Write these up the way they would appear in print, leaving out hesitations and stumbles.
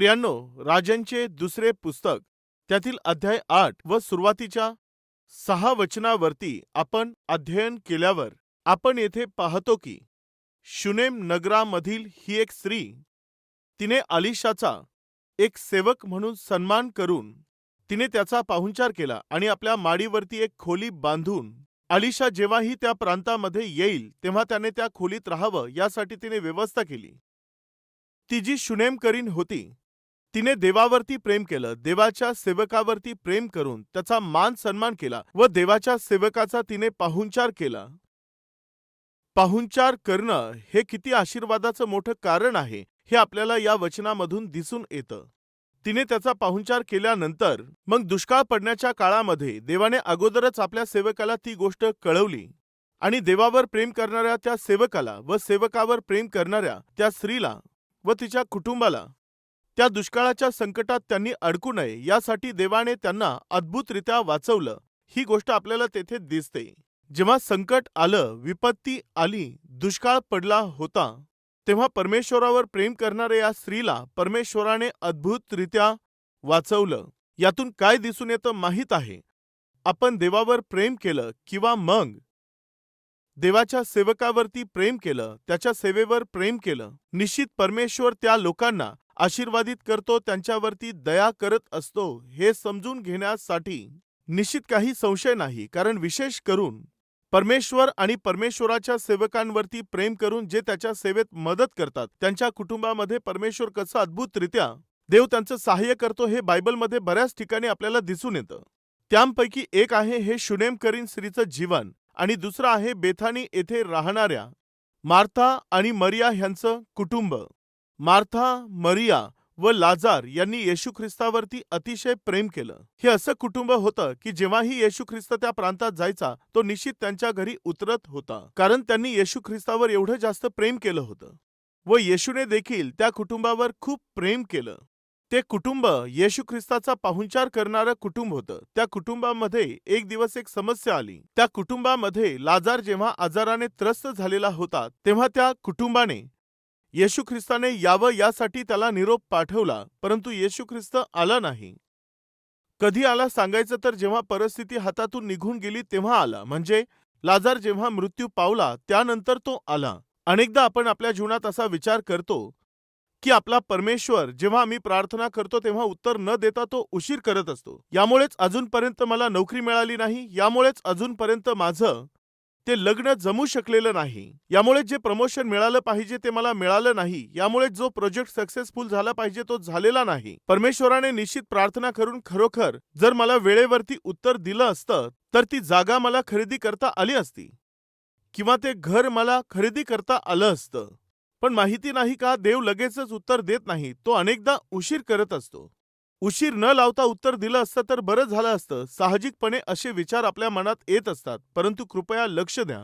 प्रियांनो, राजांचे दुसरे पुस्तक त्यातील अध्याय 8 व सुरुवातीच्या 6 वचनावरती आपण अध्ययन केल्यावर आपण येथे पाहतो की शुनेम नगरामधील ही एक स्त्री, तिने अलिशाचा एक सेवक म्हणून सन्मान करून तिने त्याचा पाहुणचार केला आणि आपल्या माडीवरती एक खोली बांधून अलिशा जेव्हाही त्या प्रांतामध्ये येईल तेव्हा त्याने त्या खोलीत राहावं यासाठी तिने व्यवस्था केली. ती जी शुनेमकरीण होती, तिने देवावरती प्रेम केलं, देवाच्या सेवकावरती प्रेम करून त्याचा मान सन्मान केला व देवाच्या सेवकाचा तिने पाहुणचार केला. पाहुणचार करणं हे किती आशीर्वादाचं मोठं कारण आहे हे आपल्याला या वचनामधून दिसून येतं. तिने त्याचा पाहुणचार केल्यानंतर मग दुष्काळ पडण्याच्या काळामध्ये देवाने अगोदरच आपल्या सेवकाला ती गोष्ट कळवली आणि देवावर प्रेम करणाऱ्या त्या सेवकाला व सेवकावर प्रेम करणाऱ्या त्या स्त्रीला व तिच्या कुटुंबाला त्या दुष्काळाच्या संकटात त्यांनी अडकू नये यासाठी देवाने त्यांना अद्भुतरित्या वाचवलं. ही गोष्ट आपल्याला तेथे दिसते. जेव्हा संकट आलं, विपत्ती आली, दुष्काळ पडला होता, तेव्हा परमेश्वरावर प्रेम करणाऱ्या या स्त्रीला परमेश्वराने अद्भुतरित्या वाचवलं. यातून काय दिसून येतं माहीत आहे? आपण देवावर प्रेम केलं किंवा मग देवाच्या सेवकावरती प्रेम केलं, त्याच्या सेवेवर प्रेम केलं, निश्चित परमेश्वर त्या लोकांना आशीर्वादित करतो, त्यांच्यावरती दया करत असतो हे समजून घेण्यासाठी निश्चित काही संशय नाही. कारण विशेष करून परमेश्वर आणि परमेश्वराच्या सेवकांवरती प्रेम करून जे त्याच्या सेवेत मदत करतात, त्यांच्या कुटुंबामध्ये परमेश्वर कसं अद्भुतरित्या देव त्यांचं सहाय्य करतो हे बायबलमध्ये बऱ्याच ठिकाणी आपल्याला दिसून येतं. त्यांपैकी एक आहे हे शुनेमकरीण स्त्रीचं जीवन आणि दुसरं आहे बेथानी येथे राहणाऱ्या मार्था आणि मरिया ह्यांचं कुटुंब. मार्था, मरिया व लाजार यांनी येशू ख्रिस्तावरती अतिशय प्रेम केलं. हे असं कुटुंब होतं की जेव्हाही येशू ख्रिस्त त्या प्रांतात जायचा तो निश्चित त्यांच्या घरी उतरत होता, कारण त्यांनी येशू ख्रिस्तावर एवढं जास्त प्रेम केलं होतं व येशूने देखील त्या कुटुंबावर खूप प्रेम केलं. ते कुटुंब येशू ख्रिस्ताचा पाहुणचार करणारं कुटुंब होतं. त्या कुटुंबामध्ये एक दिवस एक समस्या आली. त्या कुटुंबामध्ये लाजार जेव्हा आजाराने त्रस्त झालेला होता तेव्हा त्या कुटुंबाने येशू ख्रिस्ताने यावं यासाठी त्याला निरोप पाठवला, परंतु येशू ख्रिस्त आला नाही. कधी आला सांगायचं तर जेव्हा परिस्थिती हातातून निघून गेली तेव्हा आला, म्हणजे लाजार जेव्हा मृत्यू पावला त्यानंतर तो आला. अनेकदा आपण आपल्या जीवनात असा विचार करतो की आपला परमेश्वर जेव्हा आम्ही प्रार्थना करतो तेव्हा उत्तर न देता तो उशीर करत असतो. यामुळेच अजूनपर्यंत मला नोकरी मिळाली नाही, यामुळेच अजूनपर्यंत माझं ते लग्न जमू शकलेलं नाही, यामुळे जे प्रमोशन मिळालं पाहिजे ते मला मिळालं नाही, यामुळे जो प्रोजेक्ट सक्सेसफुल झाला पाहिजे तो झालेला नाही. परमेश्वराने निश्चित प्रार्थना करून खरोखर जर मला वेळेवरती उत्तर दिलं असतं तर ती जागा मला खरेदी करता आली असती किंवा ते घर मला खरेदी करता आलं असतं. पण माहिती नाही का देव लगेचच उत्तर देत नाही, तो अनेकदा उशीर करत असतो. उशीर न लावता उत्तर दिलं असतं तर बरं झालं असतं. साहजिकपणे असे विचार आपल्या मनात येत असतात, परंतु कृपया लक्ष द्या,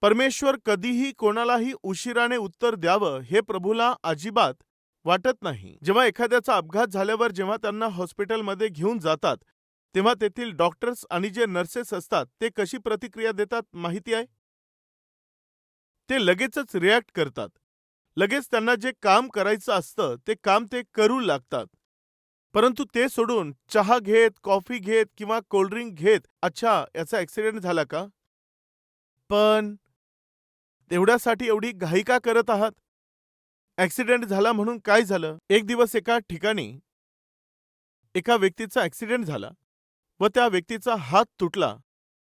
परमेश्वर कधीही कोणालाही उशिराने उत्तर द्यावं हे प्रभूला अजिबात वाटत नाही. जेव्हा एखाद्याचा अपघात झाल्यावर जेव्हा त्यांना हॉस्पिटलमध्ये घेऊन जातात तेव्हा तेथील डॉक्टर्स आणि जे नर्सेस असतात ते कशी प्रतिक्रिया देतात माहिती आहे? ते लगेचच रिॲक्ट करतात. लगेच त्यांना जे काम करायचं असतं ते काम ते करू लागतात. परंतु ते सोडून चहा घेत, कॉफी घेत किंवा कोल्ड्रिंक घेत, अच्छा याचा ॲक्सिडेंट झाला का? पण तेवढ्यासाठी एवढी घाई का करत आहात? ॲक्सिडेंट झाला म्हणून काय झालं? एक दिवस एका ठिकाणी एका व्यक्तीचा ॲक्सिडेंट झाला व त्या व्यक्तीचा हात तुटला.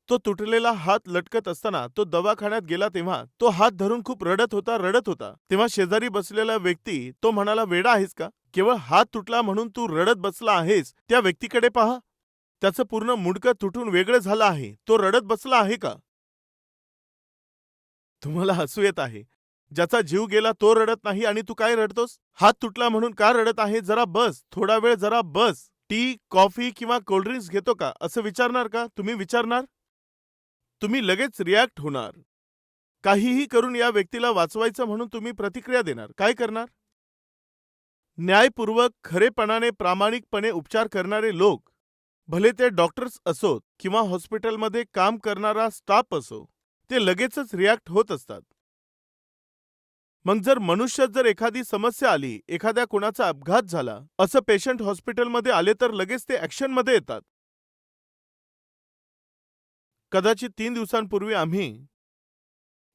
तो तुटलेला हात लटकत असताना तो दवाखान्यात गेला तेव्हा तो हात धरून खूप रडत होता. तेव्हा शेजारी बसलेला व्यक्ती तो म्हणाला, वेडा आहेस का? केवळ हात तुटला म्हणून तू रडत बसला आहेस? त्या व्यक्तीकडे पहा, त्याचं पूर्ण मुंडकं तुटून वेगळं झालं आहे, तो रडत बसला आहे का? तुम्हाला हसू येत आहे. ज्याचा जीव गेला तो रडत नाही आणि तू काय रडतोस? हात तुटला म्हणून का रडत आहे? जरा बस, थोडा वेळ जरा बस. टी, कॉफी किंवा कोल्ड्रिंक्स घेतो का असं विचारणार का? तुम्ही विचारणार? तुम्ही लगेच रिॲक्ट होणार. काहीही करून या व्यक्तीला वाचवायचं म्हणून तुम्ही प्रतिक्रिया देणार. काय करणार? न्यायपूर्वक, खरेपणाने, प्रामाणिकपणे उपचार करणारे लोक, भले ते डॉक्टर्स असोत किंवा हॉस्पिटलमध्ये काम करणारा स्टाफ असो, ते लगेचच रिॲक्ट होत असतात. मग जर मनुष्यात जर एखादी समस्या आली, एखाद्या कोणाचा अपघात झाला, असं पेशंट हॉस्पिटलमध्ये आले तर लगेच ते ॲक्शनमध्ये येतात. कदाचित 3 दिवसांपूर्वी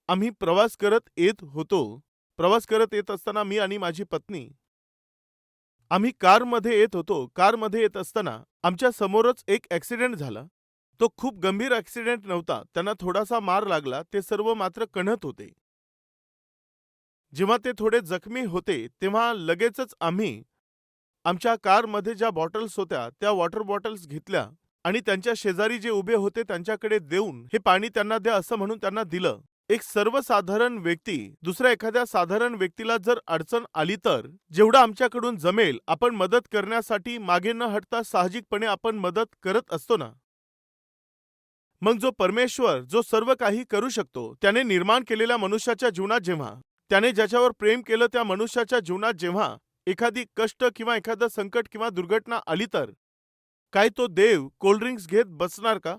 आम्ही प्रवास करत येत होतो. प्रवास करत येत असताना मी आणि माझी पत्नी आम्ही कारमध्ये येत होतो. कारमध्ये येत असताना आमच्या समोरच एक ॲक्सिडेंट झाला. तो खूप गंभीर ॲक्सिडेंट नव्हता. त्यांना थोडासा मार लागला. ते सर्व मात्र कण्हत होते. जेव्हा ते थोडे जखमी होते, तेव्हा लगेचच आम्ही आमच्या कारमध्ये ज्या बॉटल्स होत्या, त्या वॉटर बॉटल्स घेतल्या आणि त्यांच्या शेजारी जे उभे होते त्यांच्याकडे देऊन, हे पाणी त्यांना द्या असं म्हणून त्यांना दिलं. एक सर्वसाधारण व्यक्ती दुसऱ्या एखाद्या साधारण व्यक्तीला जर अडचण आली तर जेवढं आमच्याकडून जमेल आपण मदत करण्यासाठी मागे न हटता साहजिकपणे आपण मदत करत असतो ना. मग जो परमेश्वर जो सर्व काही करू शकतो, त्याने निर्माण केलेल्या मनुष्याच्या जीवनात जेव्हा त्याने ज्याच्यावर प्रेम केलं त्या मनुष्याच्या जीवनात जेव्हा एखादी कष्ट किंवा एखादं संकट किंवा दुर्घटना आली तर काय तो देव कोल्ड्रिंक्स घेत बसणार का?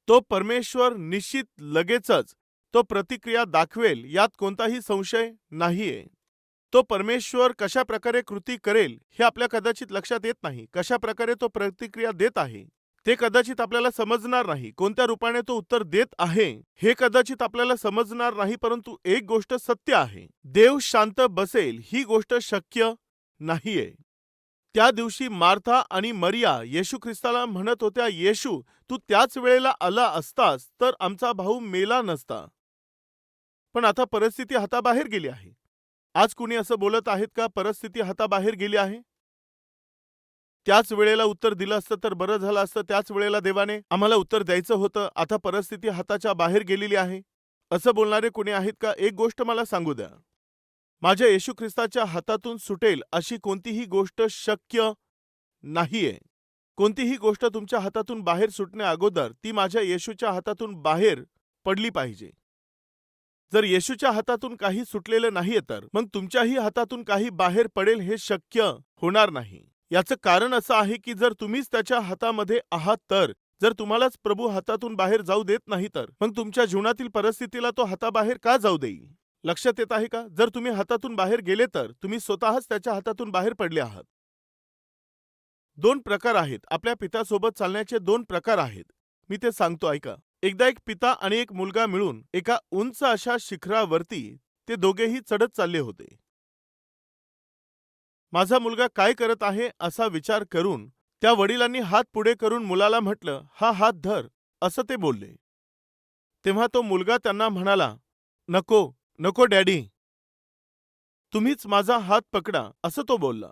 तो परमेश्वर निश्चित लगेचच तो प्रतिक्रिया दाखवेल, यात कोणताही संशय नाहीये. तो परमेश्वर कशा प्रकारे कृती करेल हे आपल्या कदाचित लक्षात येत नाही. कशा प्रकारे तो प्रतिक्रिया देत आहे ते कदाचित आपल्याला समजणार नाही. कोणत्या रूपाने तो उत्तर देत आहे हे कदाचित आपल्याला समजणार नाही. परंतु एक गोष्ट सत्य आहे, देव शांत बसेल ही गोष्ट शक्य नाहीये. त्या दिवशी मार्था आणि मरिया येशू ख्रिस्ताला म्हणत होत्या, येशू तू त्याच वेळेला आला असतास तर आमचा भाऊ मेला नसता. पण आता परिस्थिती हाताबाहेर गेली आहे. आज कुणी असं बोलत आहेत का परिस्थिती हाताबाहेर गेली आहे? त्याच वेळेला उत्तर दिलं असतं तर बरं झालं असतं. त्याच वेळेला देवाने आम्हाला उत्तर द्यायचं होतं. आता परिस्थिती हाताच्या बाहेर गेलेली आहे असं बोलणारे कोणी आहेत का? एक गोष्ट मला सांगू द्या, माझ्या येशू ख्रिस्ताच्या हातातून सुटेल अशी कोणतीही गोष्ट शक्य नाहीये. कोणतीही गोष्ट तुमच्या हातातून बाहेर सुटण्या अगोदर ती माझ्या येशूच्या हातातून बाहेर पडली पाहिजे. जर येशूच्या हातातून काही सुटलेलं नाहीये तर मग तुमच्याही हातातून काही बाहेर पडेल हे शक्य होणार नाही. याचं कारण असं आहे की जर तुम्हीच त्याच्या हातामध्ये आहात तर जर तुम्हालाच प्रभू हातातून बाहेर जाऊ देत नाही तर मग तुमच्या जीवनातील परिस्थितीला तो हाताबाहेर का जाऊ देईल? लक्षात येत आहे का? जर तुम्ही हातातून बाहेर गेले तर तुम्ही स्वतःच त्याच्या हातातून बाहेर पडले आहात. 2 प्रकार आहेत. आपल्या पित्यासोबत चालण्याचे 2 प्रकार आहेत. मी ते सांगतो ऐका. एकदा एक पिता आणि एक मुलगा मिळून एका उंच अशा शिखरावरती ते दोघेही चढत चालले होते. माझा मुलगा काय करत आहे असा विचार करून त्या वडिलांनी हात पुढे करून मुलाला म्हटलं, हा हात धर असं ते बोलले. तेव्हा तो मुलगा त्यांना म्हणाला, नको नको डॅडी, तुम्हीच माझा हात पकडा असं तो बोलला.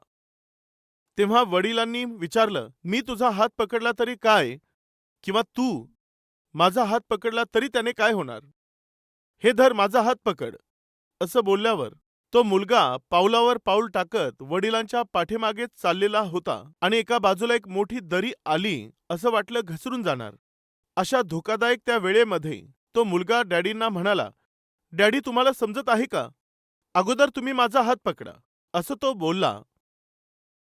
तेव्हा वडिलांनी विचारलं, मी तुझा हात पकडला तरी काय, किंवा तू माझा हात पकडला तरी त्याने काय होणार? हे धर माझा हात पकड असं बोलल्यावर तो मुलगा पावलावर पाऊल टाकत वडिलांच्या पाठीमागेच चाललेला होता आणि एका बाजूला एक मोठी दरी आली असं वाटलं घसरून जाणार. अशा धोकादायक त्या वेळेमध्ये तो मुलगा डॅडींना म्हणाला, डॅडी तुम्हाला समजत आहे का? अगोदर तुम्ही माझा हात पकडा असं तो बोलला.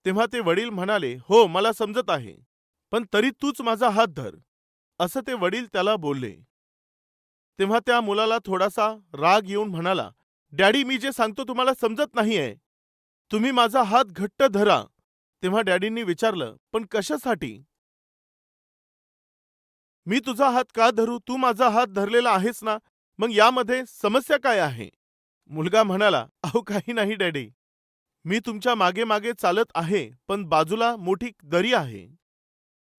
तेव्हा ते वडील म्हणाले, हो मला समजत आहे, पण तरी तूच माझा हात धर असं ते वडील त्याला बोलले. तेव्हा त्या मुलाला थोडासा राग येऊन म्हणाला, डॅडी मी जे सांगतो तुम्हाला समजत नाहीये, तुम्ही माझा हात घट्ट धरा. तेव्हा डॅडींनी विचारलं, पण कशासाठी? मी तुझा हात का धरू? तू माझा हात धरलेला आहेस ना, मग यामध्ये समस्या काय आहे? मुलगा म्हणाला, अहो काही नाही डॅडी, मी तुमच्या मागे मागे चालत आहे, पण बाजूला मोठी दरी आहे.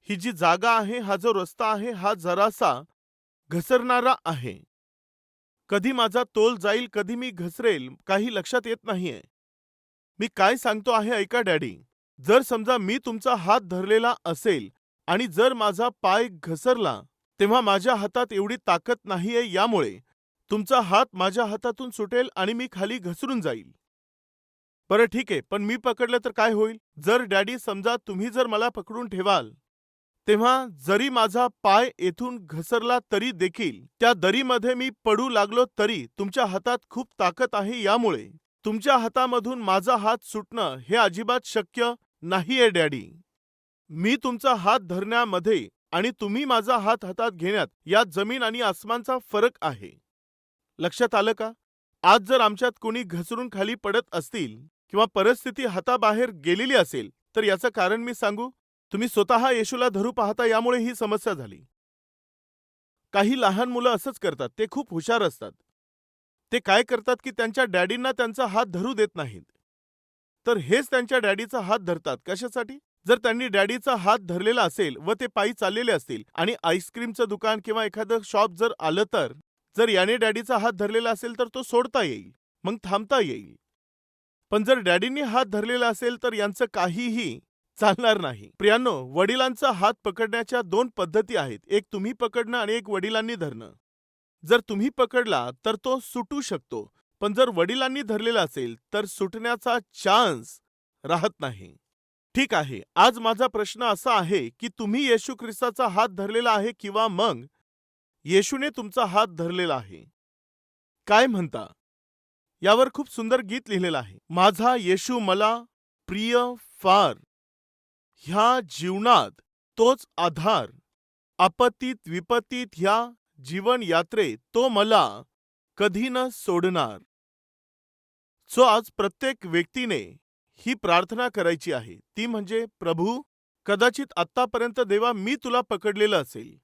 ही जी जागा आहे, हा जो रस्ता आहे, हा जरासा घसरणारा आहे. कधी माझा तोल जाईल, कधी मी घसरेल, काही लक्षात येत नाहीये. मी काय सांगतो आहे ऐका डॅडी. जर समजा मी तुमचा हात धरलेला असेल आणि जर माझा पाय घसरला, तेव्हा माझ्या हातात एवढी ताकद नाहीये, यामुळे तुमचा हात माझ्या हातातून सुटेल आणि मी खाली घसरून जाईल. बरं ठीक आहे, पण मी पकडलं तर काय होईल? जर डॅडी समजा तुम्ही जर मला पकडून ठेवाल, तेव्हा जरी माझा पाय येथून घसरला तरी देखील त्या दरीमध्ये मी पडू लागलो तरी तुमच्या हातात खूप ताकद आहे, यामुळे तुमच्या हातामधून माझा हात सुटणं हे अजिबात शक्य नाहीये डॅडी. मी तुमचा हात धरण्यामध्ये आणि तुम्ही माझा हात हातात घेण्यात यात जमीन आणि आसमानचा फरक आहे. लक्षात आलं का? आज जर आमच्यात कोणी घसरून खाली पडत असतील किंवा परिस्थिती हाताबाहेर गेलेली असेल, तर याचं कारण मी सांगू? तुम्ही स्वतः येशूला धरू पाहता, यामुळे ही समस्या झाली. काही लहान मुलं असंच करतात. ते खूप हुशार असतात. ते काय करतात की त्यांच्या डॅडींना त्यांचा हात धरू देत नाहीत. तर हेच त्यांच्या डॅडीचा हात धरतात. कशासाठी? जर त्यांनी डॅडीचा हात धरलेला असेल व ते पायी चाललेले असतील आणि आईस्क्रीमचं दुकान किंवा एखादं शॉप जर आलं, तर जर याने डॅडीचा हात धरलेला असेल तर तो सोडता येईल, मग थांबता येईल. पण जर डॅडींनी हात धरलेला असेल तर यांचं काहीही चालणार नाही. प्रियांनो, वडिलांचा हात पकडण्याच्या दोन पद्धती आहेत. एक तुम्ही पकडणं आणि एक वडिलांनी धरणं. जर तुम्ही पकडला तर तो सुटू शकतो, पण जर वडिलांनी धरलेला असेल तर सुटण्याचा चान्स राहत नाही. ठीक आहे, आज माझा प्रश्न असा आहे की तुम्ही येशू ख्रिस्ताचा हात धरलेला आहे किंवा मग येशूने तुमचा हात धरलेला आहे? काय म्हणता? यावर खूप सुंदर गीत लिहिलेलं आहे. माझा येशू मला प्रिय फार, ह्या जीवनात तोच आधार, आपत्तीत विपत्तीत ह्या जीवन यात्रेत तो मला कधी न सोडणार. सो आज प्रत्येक व्यक्तीने ही प्रार्थना करायची आहे. ती म्हणजे, प्रभू, कदाचित आत्तापर्यंत देवा मी तुला पकडलेलं असेल.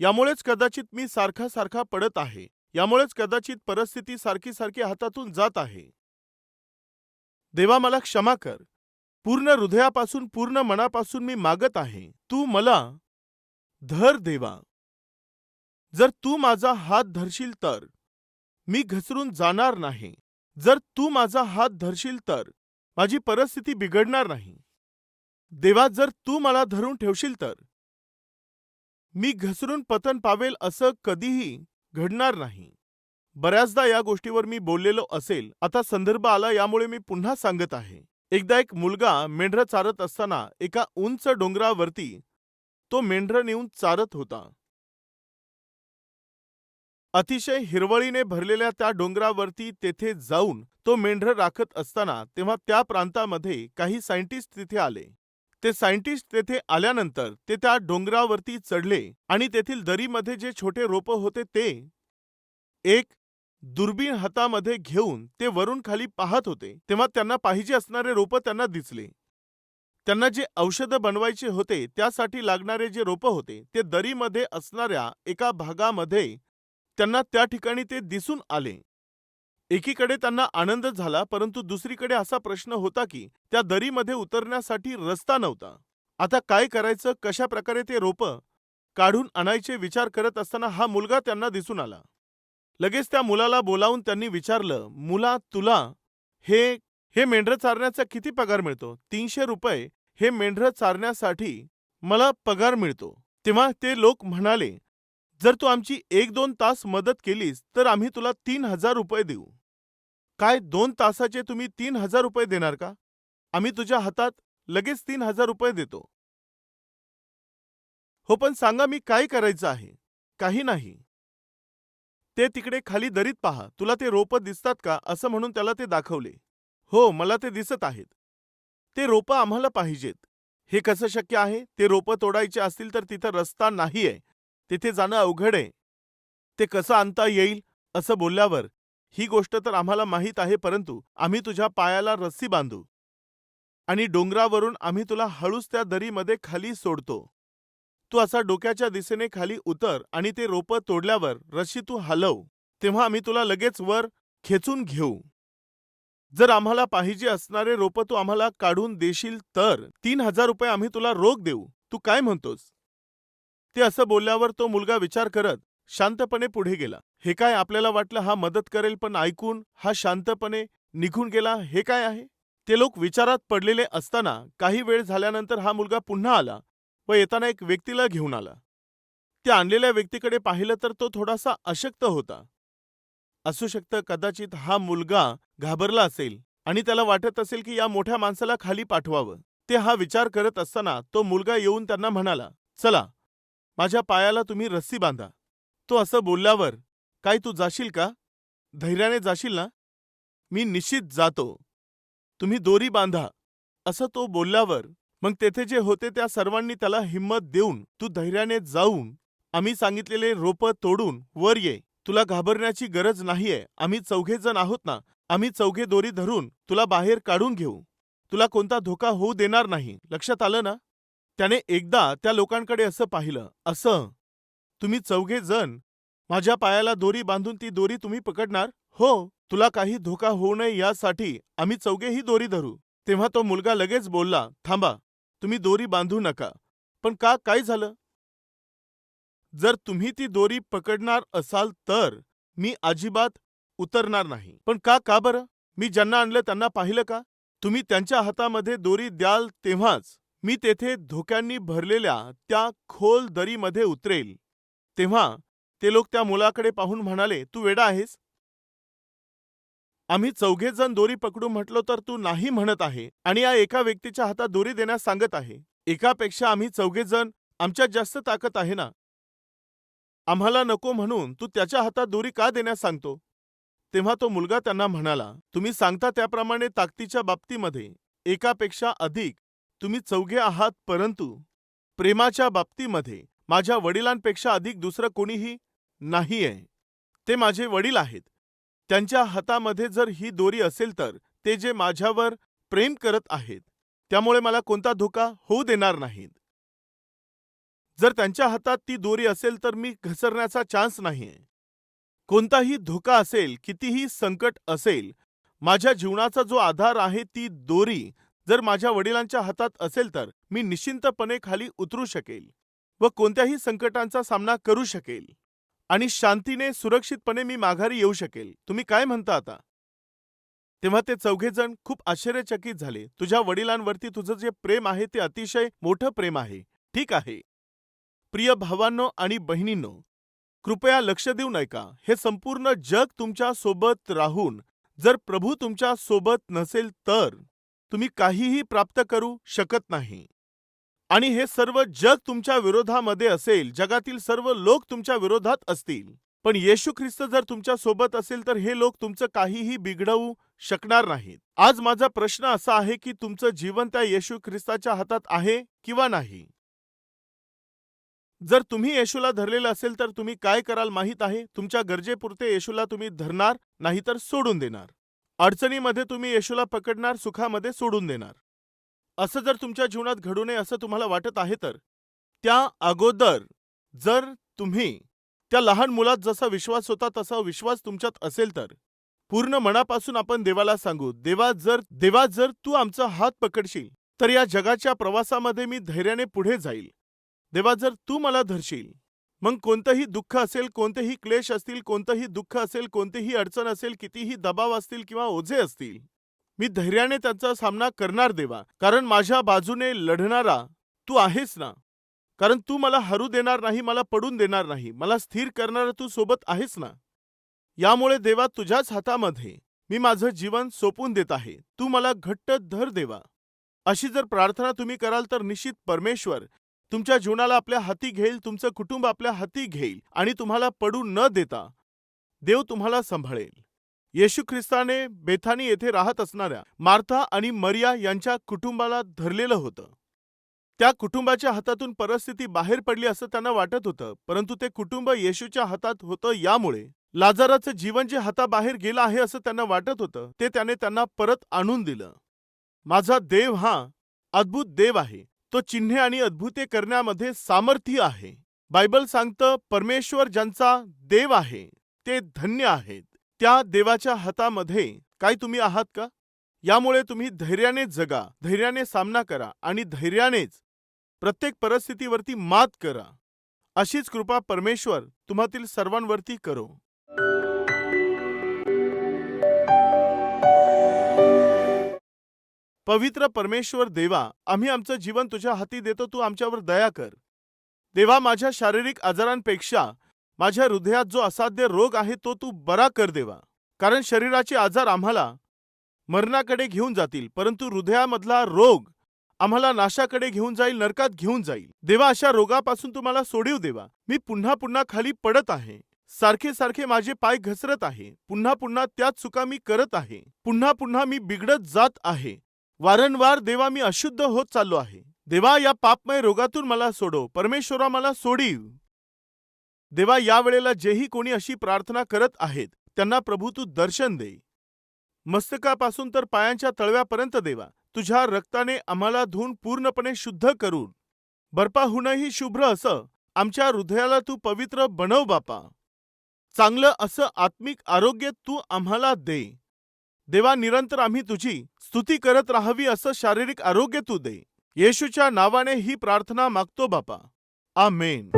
यामुळेच कदाचित मी सारखा सारखा पडत आहे. यामुळेच कदाचित परिस्थिती सारखी सारखी हातातून जात आहे. देवा मला क्षमा कर. पूर्ण हृदयापासून पूर्ण मनापासून मी मागत आहे, तू मला धर देवा. जर तू माझा हात धरशील तर मी घसरून जाणार नाही. जर तू माझा हात धरशील तर माझी परिस्थिती बिघडणार नाही. देवा, जर तू मला धरून ठेवशील तर मी घसरून पतन पावेल असं कधीही घडणार नाही. बऱ्याचदा या गोष्टीवर मी बोललेलो असेल. आता संदर्भ आला यामुळे मी पुन्हा सांगत आहे. एकदा एक मुलगा मेंढरं चारत असताना एका उंच डोंगरावरती तो मेंढरं नेऊन चारत होता. अतिशय हिरवळीने भरलेल्या त्या डोंगरावरती तेथे जाऊन तो मेंढरं राखत असताना तेव्हा त्या प्रांतामध्ये काही सायंटिस्ट तिथे आले. ते सायंटिस्ट तेथे आल्यानंतर ते त्या डोंगरावरती चढले आणि तेथील दरीमध्ये जे छोटे रोपं होते ते एक दुर्बीण हातामध्ये घेऊन ते वरून खाली पाहत होते. तेव्हा त्यांना पाहिजे असणारे रोपं त्यांना दिसले. त्यांना जे औषधं बनवायचे होते त्यासाठी लागणारे जे रोपं होते ते दरीमध्ये असणाऱ्या एका भागामध्ये त्यांना त्या ठिकाणी ते दिसून आले. एकीकडे त्यांना आनंद झाला, परंतु दुसरीकडे असा प्रश्न होता की त्या दरीमध्ये उतरण्यासाठी रस्ता नव्हता. आता काय करायचं, कशा प्रकारे ते रोपं काढून आणायचे विचार करत असताना हा मुलगा त्यांना दिसून आला. लगेच त्या मुलाला बोलावून त्यांनी विचारलं, मुला, तुला हे हे मेंढरं चारण्याचा किती पगार मिळतो? 300 रुपये हे मेंढरं चारण्यासाठी मला पगार मिळतो. तेव्हा ते लोक म्हणाले, जर तू आमची 1-2 तास मदत केलीस तर आम्ही तुला 3000 रुपये देऊ. काय 2 तासाचे तुम्ही 3000 रुपये देणार का? आम्ही तुझ्या हातात लगेच 3000 रुपये देतो. हो, पण सांगा मी काय करायचं आहे? काही नाही. ते तिकडे खाली दरीत पहा, तुला ते रोपं दिसतात का? असं म्हणून त्याला ते दाखवले. हो, मला ते दिसत आहेत. ते रोपं आम्हाला पाहिजेत. हे कसं शक्य आहे? ते रोपं तोडायचे असतील तर तिथं रस्ता नाहीये. तिथे जाणं अवघड आहे. ते कसं आणता येईल? असं बोलल्यावर, ही गोष्ट तर आम्हाला माहीत आहे, परंतु आम्ही तुझ्या पायाला रस्सी बांधू आणि डोंगरावरून आम्ही तुला हळूच त्या दरीमध्ये खाली सोडतो. तू असा डोक्याच्या दिशेने खाली उतर आणि ते रोपं तोडल्यावर रस्सी तू हलव, तेव्हा आम्ही तुला लगेच वर खेचून घेऊ. जर आम्हाला पाहिजे असणारे रोपं तू आम्हाला काढून देशील तर 3000 रुपये आम्ही तुला रोख देऊ. तू काय म्हणतोस? ते असं बोलल्यावर तो मुलगा विचार करत शांतपणे पुढे गेला. हे काय, आपल्याला वाटलं हा मदत करेल, पण ऐकून हा शांतपणे निघून गेला. हे काय आहे? ते लोक विचारात पडलेले असताना काही वेळ झाल्यानंतर हा मुलगा पुन्हा आला व येताना एक व्यक्तीला घेऊन आला. त्या आणलेल्या व्यक्तीकडे पाहिलं तर तो थोडासा अशक्त होता. असू शकतं कदाचित हा मुलगा घाबरला असेल आणि त्याला वाटत असेल की या मोठ्या माणसाला खाली पाठवावं. ते हा विचार करत असताना तो मुलगा येऊन त्यांना म्हणाला, चला, माझ्या पायाला तुम्ही रस्सी बांधा. तो असं बोलल्यावर, काय तू जाशील का? धैर्याने जाशील ना? मी निश्चित जातो. तुम्ही दोरी बांधा. असं तो बोलल्यावर मग तेथे जे होते त्या सर्वांनी त्याला हिंमत देऊन, तू धैर्याने जाऊन आम्ही सांगितलेले रोपं तोडून वर ये, तुला घाबरण्याची गरज नाहीये. आम्ही चौघे जण आहोत ना. आम्ही चौघे दोरी धरून तुला बाहेर काढून घेऊ. तुला कोणता धोका होऊ देणार नाही. लक्षात आलं ना? त्याने एकदा त्या लोकांकडे असं पाहिलं. असं, तुम्ही चौघे जण माझ्या पायाला दोरी बांधून ती दोरी तुम्ही पकडणार? हो. तुला काही धोका होऊ नये यासाठी आम्ही चौघेही दोरी धरू. तेव्हा तो मुलगा लगेच बोलला, थांबा, तुम्ही दोरी बांधू नका. पण का, काय झालं? जर तुम्ही ती दोरी पकडणार असाल तर मी अजिबात उतरणार नाही. पण का, का बरं? मी ज्यांना आणलं त्यांना पाहिलं का? तुम्ही त्यांच्या हातामध्ये दोरी द्याल तेव्हाच मी तेथे धोक्यांनी भरलेल्या त्या खोल दरीमध्ये उतरेल. तेव्हा ते लोक त्या मुलाकडे पाहून म्हणाले, तू वेडा आहेस? आम्ही चौघे जण दोरी पकडू म्हटलो तर तू नाही म्हणत आहे आणि या एका व्यक्तीच्या हातात दोरी देण्यास सांगत आहे. एकापेक्षा आम्ही चौघे जण, आमच्यात जास्त ताकद आहे ना. आम्हाला नको म्हणून तू त्याच्या हातात दोरी का देण्यास सांगतो? तेव्हा तो मुलगा त्यांना म्हणाला, तुम्ही सांगता त्याप्रमाणे ताकदीच्या बाबतीमध्ये एकापेक्षा अधिक तुम्ही चौघे आहात, परंतु प्रेमाच्या बाबतीमध्ये माझ्या वडिलांपेक्षा अधिक दुसरं कोणीही नाहीये. ते माझे वडील आहेत. त्यांच्या हातामध्ये जर ही दोरी असेल तर ते जे माझ्यावर प्रेम करत आहेत, त्यामुळे मला कोणता धोका होऊ देणार नाहीत. जर त्यांच्या हातात ती दोरी असेल तर मी घसरण्याचा चान्स नाहीये. कोणताही धोका असेल, कितीही संकट असेल, माझ्या जीवनाचा जो आधार आहे ती दोरी जर माझ्या वडिलांच्या हातात असेल तर मी निश्चिंतपणे खाली उतरू शकेल व कोणत्याही संकटांचा सामना करू शकेल आणि शांतीने, सुरक्षितपणे मी माघारी येऊ शकेल. तुम्ही काय म्हणता आता? तेव्हा ते चौघेजण खूप आश्चर्यचकित झाले. तुझ्या वडिलांवरती तुझं जे प्रेम आहे ते अतिशय मोठं प्रेम आहे. ठीक आहे. प्रिय भावांनो आणि बहिणींनो, कृपया लक्ष देऊन ऐका. हे संपूर्ण जग तुमच्या सोबत राहून जर प्रभू तुमच्या सोबत नसेल तर तुम्ही काहीही प्राप्त करू शकत नाही. आणि हे सर्व जग तुमच्या विरोधामध्ये असेल, जगातील सर्व लोक तुमच्या विरोधात असतील, पण येशू ख्रिस्त जर तुमच्या सोबत असेल तर हे लोक तुमचं काहीही बिघडवू शकणार नाहीत. आज माझा प्रश्न असा आहे की तुमचं जीवन त्या येशू ख्रिस्ताच्या हातात आहे किंवा नाही? जर तुम्ही येशूला धरलेलं असेल तर तुम्ही काय कराल माहीत आहे? तुमच्या गरजेपुरते येशूला तुम्ही धरणार, नाहीतर सोडून देणार. अडचणीमध्ये तुम्ही येशूला पकडणार, सुखामध्ये सोडून देणार. असं जर तुमच्या जीवनात घडू नये असं तुम्हाला वाटत आहे तर त्या अगोदर जर तुम्ही त्या लहान मुलात जसा विश्वास होता तसा विश्वास तुमच्यात असेल तर पूर्ण मनापासून आपण देवाला सांगू, देवा जर तू आमचा हात पकडशील तर या जगाच्या प्रवासामध्ये मी धैर्याने पुढे जाईल. देवा जर तू मला धरशील, मग कोणतंही दुःख असेल, कोणतेही क्लेश असतील, कोणतंही दुःख असेल, कोणतीही अडचण असेल, कितीही दबाव असतील किंवा ओझे असतील, मी धैर्याने त्यांचा सामना करणार देवा. कारण माझ्या बाजूने लढणारा तू आहेस ना. कारण तू मला हरू देणार नाही, मला पडून देणार नाही, मला स्थिर करणारा तू सोबत आहेस ना. यामुळे देवा तुझ्याच हातामध्ये मी माझं जीवन सोपून देत आहे. तू मला घट्ट धर देवा. अशी जर प्रार्थना तुम्ही कराल तर निश्चित परमेश्वर तुमच्या जीवनाला आपल्या हाती घेईल, तुमचं कुटुंब आपल्या हाती घेईल आणि तुम्हाला पडू न देता देव तुम्हाला सांभाळेल. येशू ख्रिस्ताने बेथानी येथे राहत असणाऱ्या मार्था आणि मरिया यांच्या कुटुंबाला धरलेलं होतं. त्या कुटुंबाच्या हातातून परिस्थिती बाहेर पडली असं त्यांना वाटत होतं, परंतु ते कुटुंब येशूच्या हातात होतं. यामुळे लाजाराचं जीवन जे हाताबाहेर गेलं आहे असं त्यांना वाटत होतं, ते त्याने त्यांना परत आणून दिलं. माझा देव हा अद्भुत देव आहे. तो चिन्हे आणि अद्भुते करण्यामध्ये सामर्थ्य आहे. बायबल सांगतं, परमेश्वर ज्यांचा देव आहे ते धन्य आहेत. त्या देवाच्या हातामध्ये काय तुम्ही आहात का? यामुळे तुम्ही धैर्याने जगा, धैर्याने सामना करा आणि धैर्यानेच प्रत्येक परिस्थितीवरती मात करा. अशीच कृपा परमेश्वर तुम्हातील सर्वांवरती करो. पवित्र परमेश्वर देवा, आम्ही आमचं जीवन तुझ्या हाती देतो. तू आमच्यावर दया कर. देवा, माझ्या शारीरिक आजारांपेक्षा माझ्या हृदयात जो असाध्य रोग आहे तो तू बरा कर देवा. कारण शरीराचे आजार आम्हाला मरणाकडे घेऊन जातील, परंतु हृदयामधला रोग आम्हाला नाशाकडे घेऊन जाईल, नरकात घेऊन जाईल. देवा, अशा रोगापासून तू मला सोडीव देवा. मी पुन्हा पुन्हा खाली पडत आहे. सारखे सारखे माझे पाय घसरत आहे. पुन्हा पुन्हा त्याच चुका मी करत आहे. पुन्हा पुन्हा मी बिघडत जात आहे. वारंवार देवा मी अशुद्ध होत चाललो आहे. देवा, या पापमय रोगातून मला सोडव. परमेश्वरा, मला सोडीव. देवा, यावेळेला जेही कोणी अशी प्रार्थना करत आहेत त्यांना प्रभू तू दर्शन दे. मस्तकापासून तर पायांच्या तळव्यापर्यंत देवा, तुझ्या रक्ताने आम्हाला धुवून पूर्णपणे शुद्ध करून बर्फाहूनही शुभ्र असं आमच्या हृदयाला तू पवित्र बनव बापा. चांगलं असं आत्मिक आरोग्य तू आम्हाला दे देवा. निरंतर आम्ही तुझी स्तुती करत राहावी असं शारीरिक आरोग्य तू दे. येशूच्या नावाने ही प्रार्थना मागतो बापा. आमेन.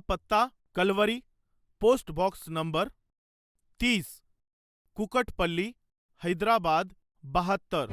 पत्ता Calvary, post box number 30, Kukatpally, Hyderabad 72.